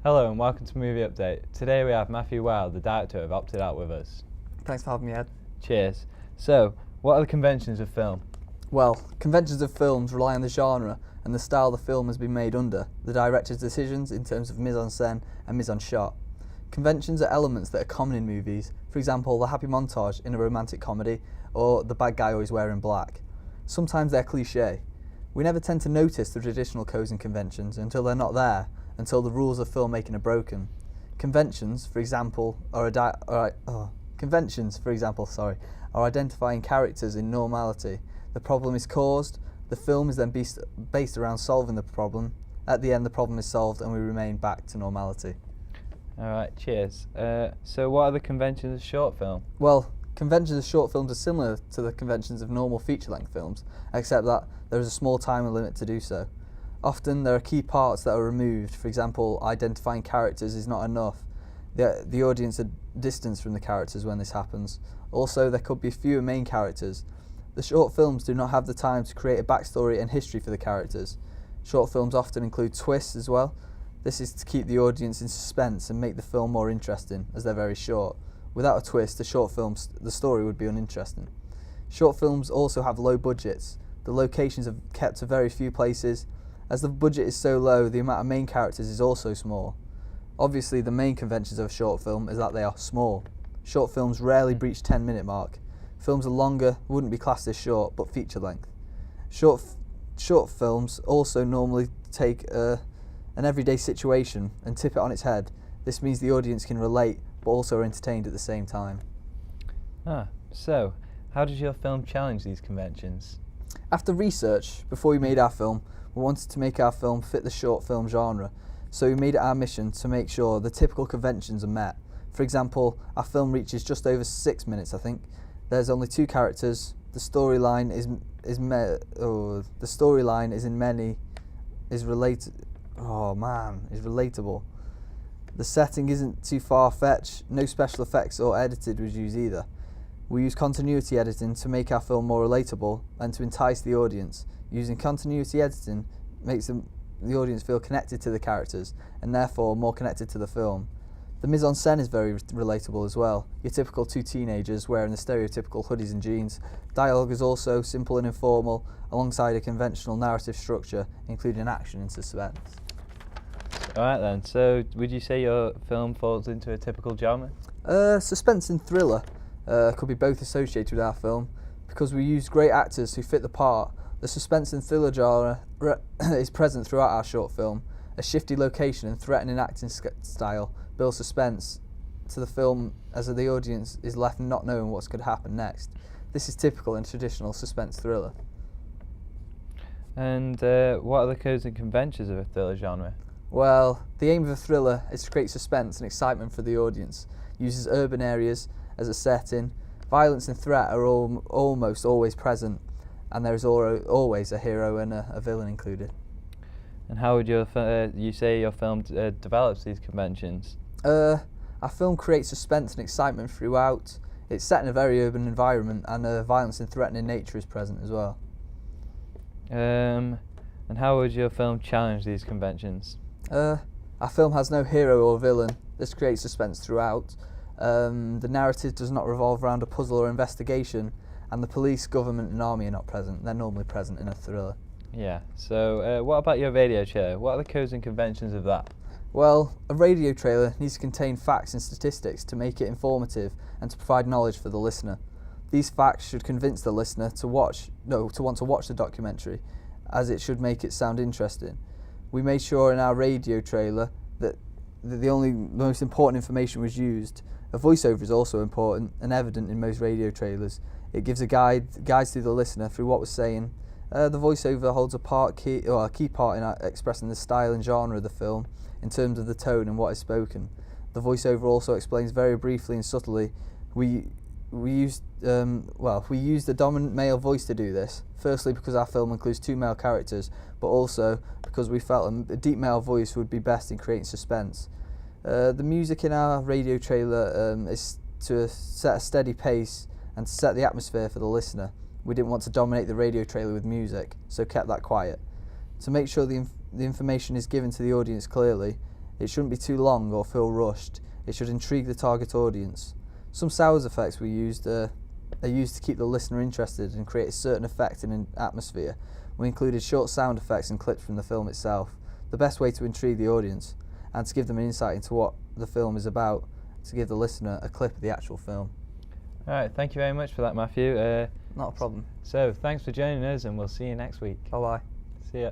Hello and welcome to Movie Update. Today we have Matthew Weil, the director of Opted Out, with us. Thanks for having me, Ed. Cheers. So, what are the conventions of film? Well, conventions of films rely on the genre and the style the film has been made under, the director's decisions in terms of mise-en-scène and mise-en-shot. Conventions are elements that are common in movies, for example, the happy montage in a romantic comedy, or the bad guy always wearing black. Sometimes they're cliché. We never tend to notice the traditional codes and conventions until they're not there, until the rules of filmmaking are broken. Conventions, for example, are identifying characters in normality. The problem is caused, the film is then based around solving the problem. At the end, the problem is solved and we remain back to normality. Alright, cheers. So what are the conventions of short film? Well, conventions of short films are similar to the conventions of normal feature-length films, except that there is a small time limit to do so. Often there are key parts that are removed. For example, identifying characters is not enough. The audience are distanced from the characters when this happens. Also, there could be fewer main characters. The short films do not have the time to create a backstory and history for the characters. Short films often include twists as well. This is to keep the audience in suspense and make the film more interesting, as they're very short. Without a twist, the story would be uninteresting. Short films also have low budgets. The locations are kept to very few places. As the budget is so low, the amount of main characters is also small. Obviously, the main conventions of a short film is that they are small. Short films rarely breach 10-minute mark. Films are longer wouldn't be classed as short, but feature length. Short films also normally take an everyday situation and tip it on its head. This means the audience can relate, but also are entertained at the same time. So, how did your film challenge these conventions? After research, before we made our film, we wanted to make our film fit the short film genre, so we made it our mission to make sure the typical conventions are met. For example, our film reaches just over 6 minutes, I think. There's only 2 characters. The storyline is relatable. The setting isn't too far-fetched. No special effects or edited was used either. We use continuity editing to make our film more relatable and to entice the audience. Using continuity editing makes the audience feel connected to the characters and therefore more connected to the film. The mise-en-scène is very relatable as well. Your typical 2 teenagers wearing the stereotypical hoodies and jeans. Dialogue is also simple and informal, alongside a conventional narrative structure, including action and suspense. Alright then, so would you say your film falls into a typical genre? Suspense and thriller could be both associated with our film. Because we used great actors who fit the part, the suspense and thriller genre is present throughout our short film. A shifty location and threatening acting style build suspense to the film as the audience is left not knowing what's going to happen next. This is typical in traditional suspense thriller. And what are the codes and conventions of a thriller genre? Well, the aim of a thriller is to create suspense and excitement for the audience. Uses urban areas as a setting. Violence and threat are almost always present, and there is always a hero and a villain included. And how would you say your film develops these conventions? Our film creates suspense and excitement throughout. It's set in a very urban environment, and violence and threatening nature is present as well. And how would your film challenge these conventions? Our film has no hero or villain. This creates suspense throughout. The narrative does not revolve around a puzzle or investigation, and the police, government and army are not present. They're normally present in a thriller. Yeah, so what about your radio trailer? What are the codes and conventions of that? Well, a radio trailer needs to contain facts and statistics to make it informative and to provide knowledge for the listener. These facts should convince the listener to want to watch the documentary, as it should make it sound interesting. We made sure in our radio trailer that the most important information was used. A voiceover is also important and evident in most radio trailers. It gives guides to the listener through what was saying. The voiceover holds a key part in expressing the style and genre of the film in terms of the tone and what is spoken. The voiceover also explains very briefly and subtly. We used a dominant male voice to do this. Firstly, because our film includes 2 male characters, but also because we felt a deep male voice would be best in creating suspense. The music in our radio trailer is to set a steady pace and to set the atmosphere for the listener. We didn't want to dominate the radio trailer with music, so kept that quiet. To make sure the information is given to the audience clearly, It shouldn't be too long or feel rushed. It should intrigue the target audience. Some sound effects are used to keep the listener interested and create a certain effect and an atmosphere. We included short sound effects and clips from the film itself. The best way to intrigue the audience and to give them an insight into what the film is about, to give the listener a clip of the actual film. All right, thank you very much for that, Matthew. Not a problem. So thanks for joining us, and we'll see you next week. Bye bye. See ya.